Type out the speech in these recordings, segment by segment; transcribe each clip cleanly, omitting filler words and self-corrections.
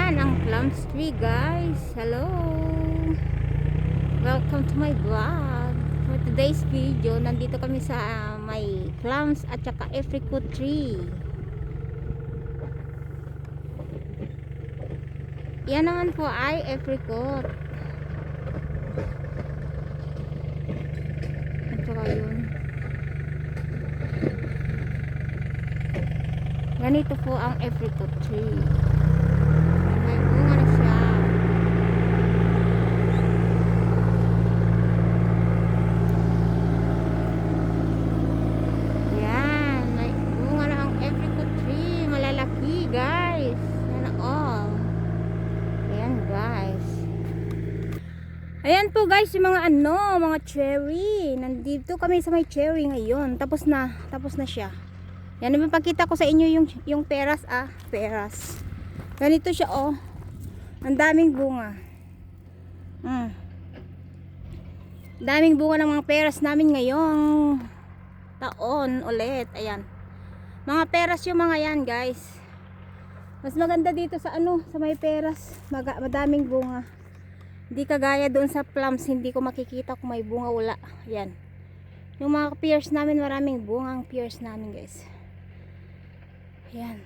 Ayan ang plums tree, guys. Hello, welcome to my vlog. For today's video, nandito kami sa may plums at saka apricot tree. Yan naman po ay apricot at saka yun. Ganito po ang apricot tree. May bunga na siya. Yan, may bunga na ang apricot tree. Malalaki, guys. Yan all. Ayan, guys. Ayan po, guys, yung mga mga cherry. Nandito kami sa may cherry ngayon. Tapos na siya. Yan, ipapakita ko sa inyo yung peras, peras. Ganito siya, oh. Ang daming bunga. Daming bunga ng mga peras namin ngayong taon ulit. Ayan. Mga peras yung mga yan, guys. Mas maganda dito sa sa may peras. Madaming bunga. Hindi kagaya doon sa plums, hindi ko makikita kung may bunga wala. Ayan. Yung mga pears namin, maraming bunga ang pears namin, guys. Ayan.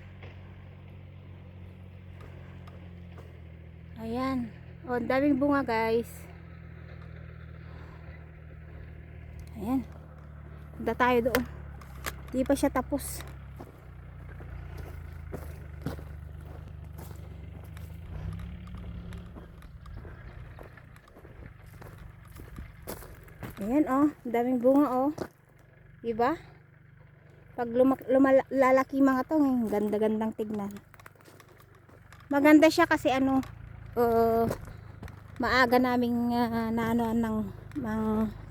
Ayan. O, daming bunga, guys. Ayan. Punta tayo doon. Di pa siya tapos. Ayan, oh. Daming bunga, oh. Diba? Pag lumalaki mga to, ganda-gandang tignan. Maganda siya kasi maaga naming naanoan ng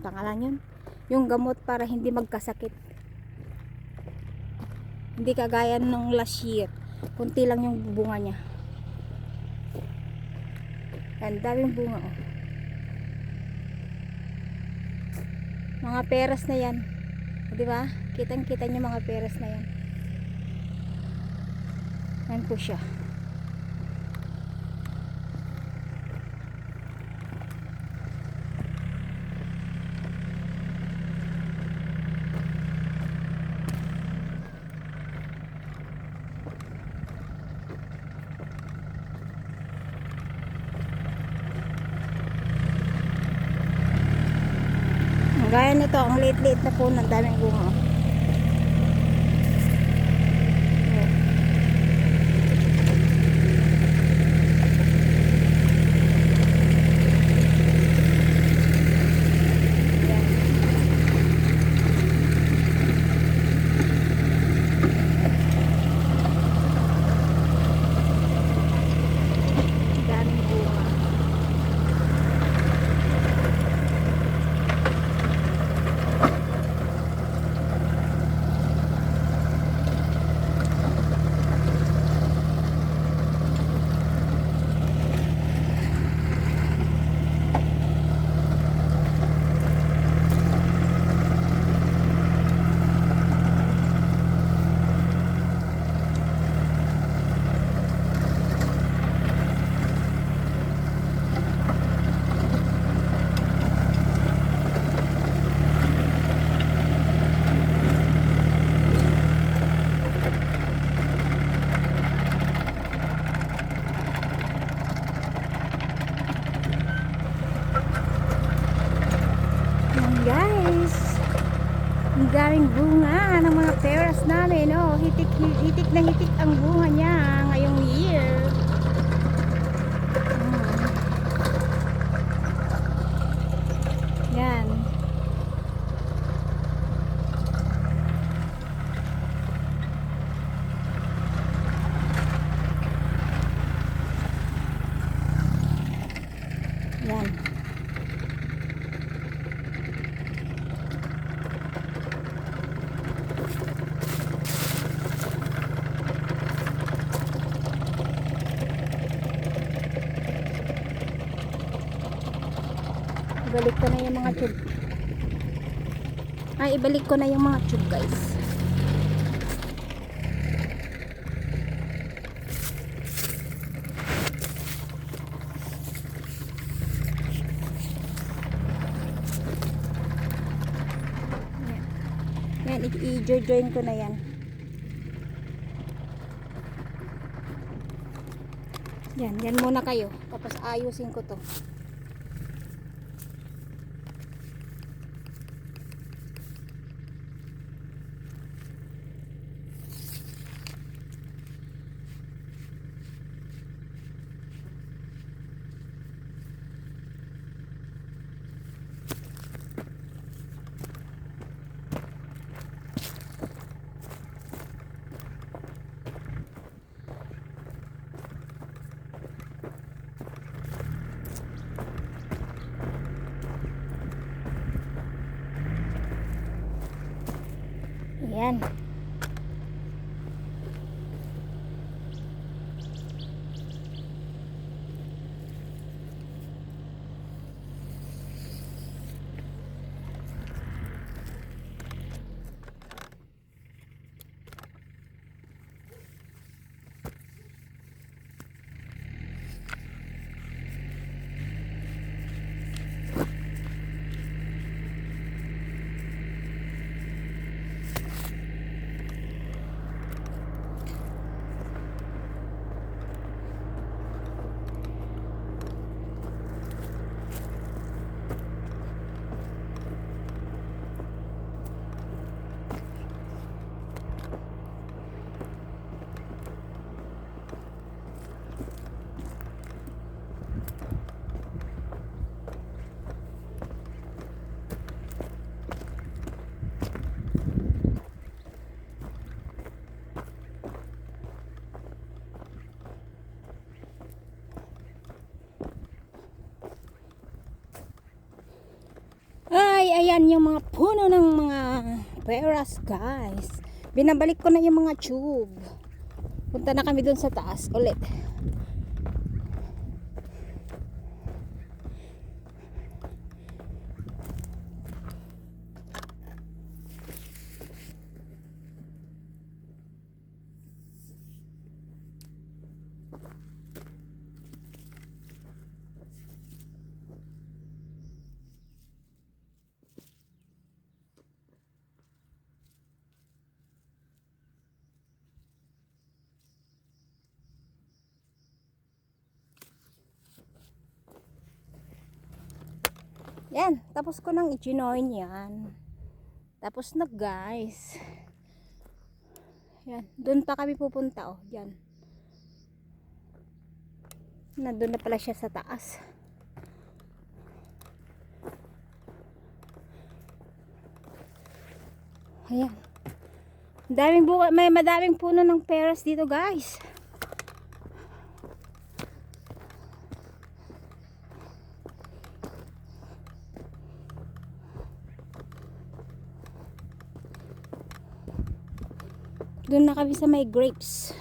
pangalan yun. Yung gamot para hindi magkasakit. Hindi kagaya nung last year. Kunti lang yung bunga niya. Ang daming bunga, oh. Mga peras na yan. Di ba? Kitang-kita niyo mga peras na yan. Yan po siya. Gaya nito, ang liit-liit na po, ng daming bunga. Guys, ang daming bunga ng mga peras namin, oh. Hitik na hitik ang bunga niya ngayong year. Yan. Yan. Ibalik ko na yung mga tube. Ibalik ko na yung mga tube, guys. yan, i-join ko na yan. Yan muna kayo. Tapos ayusin ko to. Ayan. Ay, ayan yung mga puno ng mga peras, guys. Binabalik ko na yung mga tube. Punta na kami dun sa taas ulit. Yan, tapos ko nang i-join yan. Tapos na, guys. Yan, doon pa kami pupunta, oh. Yan. Nandun na pala siya sa taas. Ayan. Daming bunga, may madaming puno ng peras dito, guys. Doon na kami sa may grapes.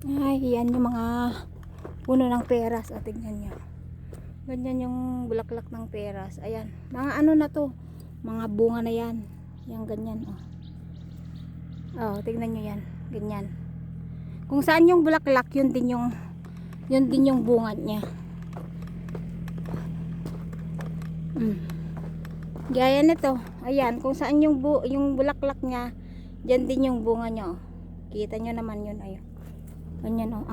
Ay, yan yung mga puno ng peras. O, tignan nyo. Ganyan yung bulaklak ng peras. Ayan. Mga ano na to. Mga bunga na yan. Yan, ganyan. Oh, tignan nyo yan. Ganyan. Kung saan yung bulaklak, yun din yung bunga niya. Gaya nito. Ayan, kung saan yung bulaklak niya, diyan din yung bunga niya. Oh. Kita nyo naman yun. Ayun. Ganyan, oh.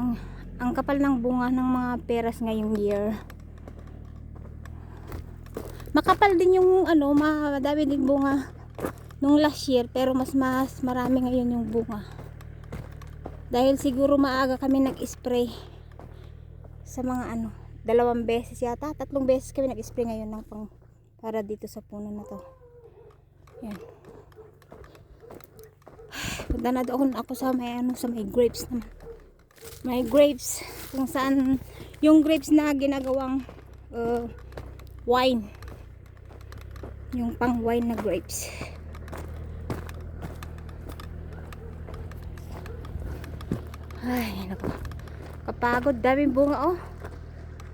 Ang kapal ng bunga ng mga peras ngayong year. Makapal din yung madami din bunga nung last year, pero mas marami ngayon yung bunga. Dahil siguro maaga kami nag-spray sa mga 2 beses yata, 3 beses kami nag-spray ngayon para dito sa puno na to. Yan. Punta na doon ako sa may grapes naman. May grapes kung saan yung grapes na ginagawang wine. Yung pang wine na grapes. Ay, naku. Kapagod, daming bunga, oh.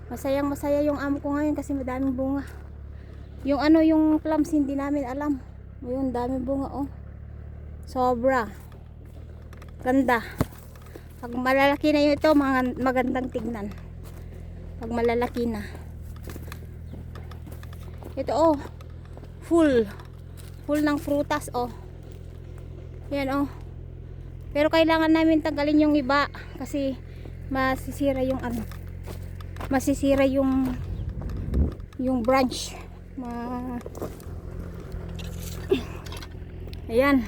Masaya yung amo ko ngayon kasi madaming bunga. Yung plums hindi namin alam. Ayun, daming bunga, oh. Sobra. Ganda. Pag malalaki na yun ito, magandang tignan. Pag malalaki na. Ito oh, full. Full ng prutas oh. Yan oh. Pero kailangan namin tanggalin yung iba kasi masisira yung ano. Masisira yung branch. Ayan.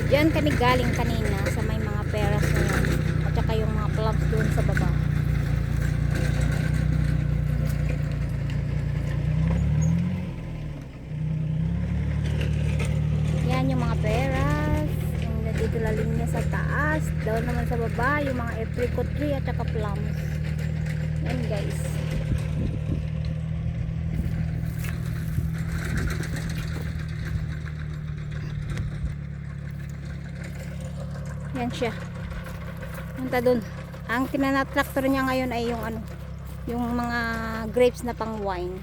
Diyan kami galing kanina sa may mga peras na yan. At saka yung mga plums doon sa baba. Yan yung mga peras. Yung dito lalim niya sa taas. Doon naman sa baba yung mga apricot tree at saka plums. Yan guys. Yan siya. Punta dun. Ang tinatraktor niya ngayon ay yung ano, yung mga grapes na pang wine.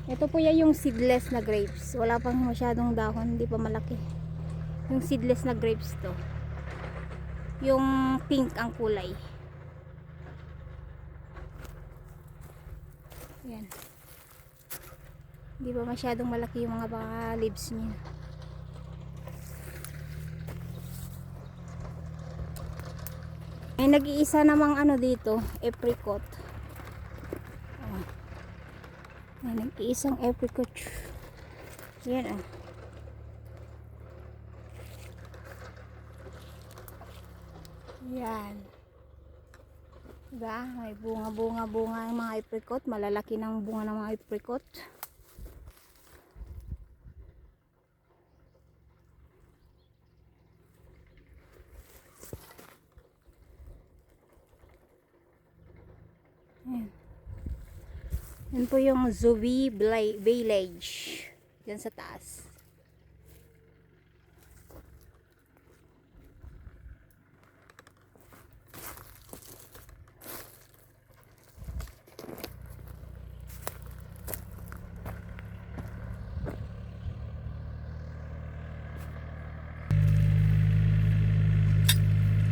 Ito po yan yung seedless na grapes. Wala pang masyadong dahon, hindi pa malaki. Yung seedless na grapes to. Yung pink ang kulay. Yan. Hindi pa masyadong malaki yung mga leaves niya. May nag-iisa namang ano dito, apricot. Oh. May nag-iisang apricot. Yan ah. Yan. Diba? May bunga ang mga apricot. Malalaki ng bunga ng mga apricot. Ayan. Yan po yung Zoe Village. Yan sa taas.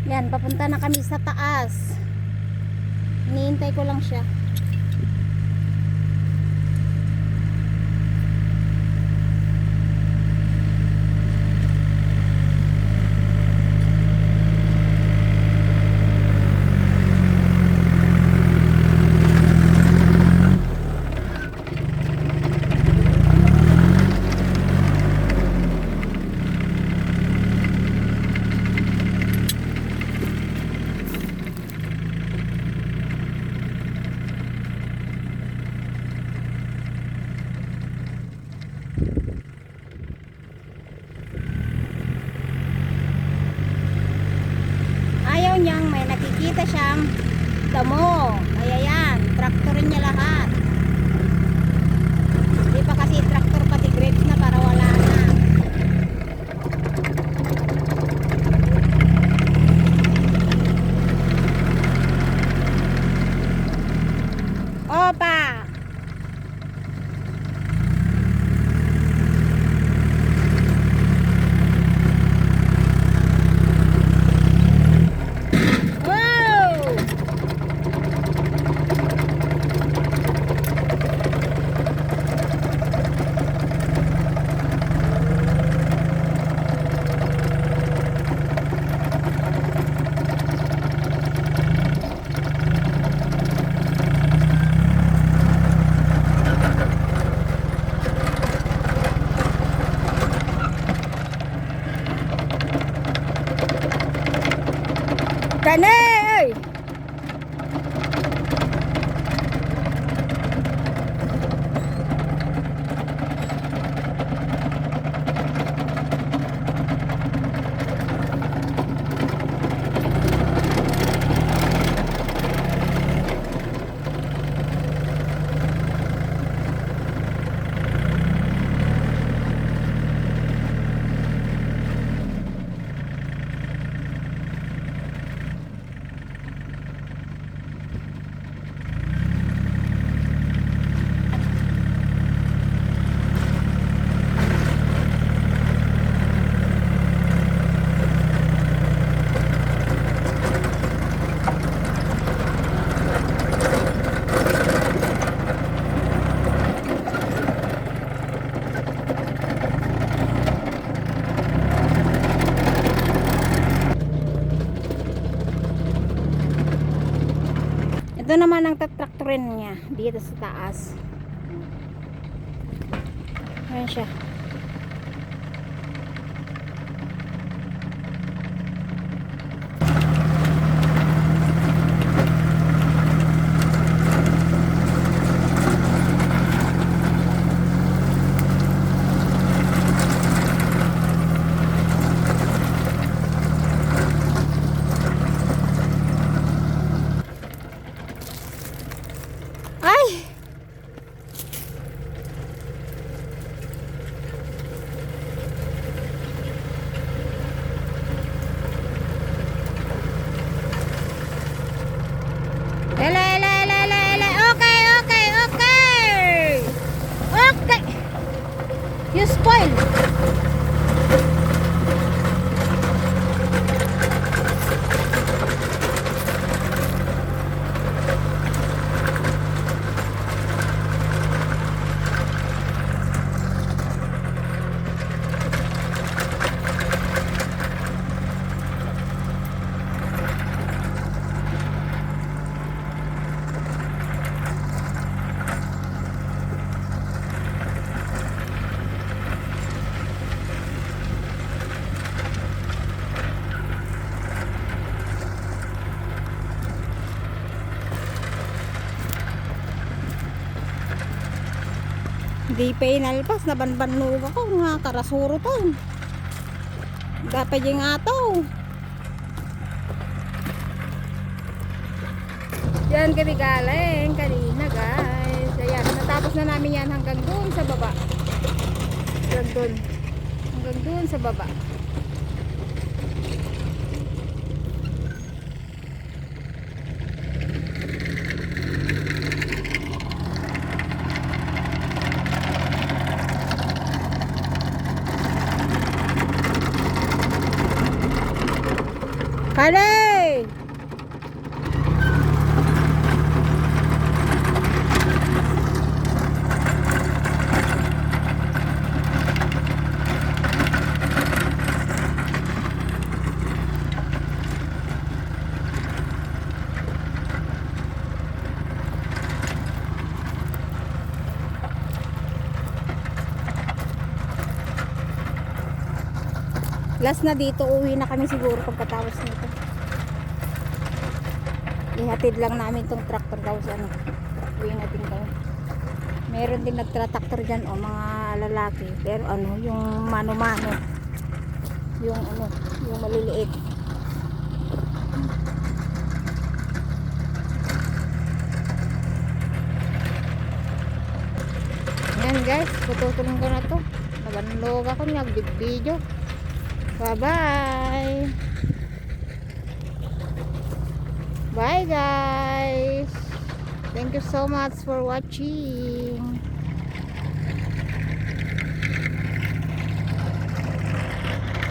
Yan, papunta na kami sa taas. Iniintay ko lang siya. Niyang may nakikita siyang damo. Kaya yan, traktorin niya lahat. Hindi pa kasi traktor pati grapes na para wala na. Opa! Kanay! Ito naman ang traktorin niya dito sa taas. Ayan siya. Ay! Ele. Okay. Okay. You spoil. Di pa inalpas, nabanbanlog ako nga karasuro to. Dapat yung ato. Yan kami galing kanina guys. Ayan, natapos na namin yan hanggang doon sa baba. Hanggang doon sa baba. Kale! Last na dito, uwi na kami siguro pagkatapos nito. Ihatid lang namin tong tractor daw sa ano. Uwi natin kayo. Meron din nagtra-tractor dyan o mga lalaki. Pero ano, yung mano-mano. Yung ano, yung maliliit. Yan guys, tutulong ko na to. Nabanlog ako, nag-video. Bye-bye. Bye guys. Thank you so much for watching.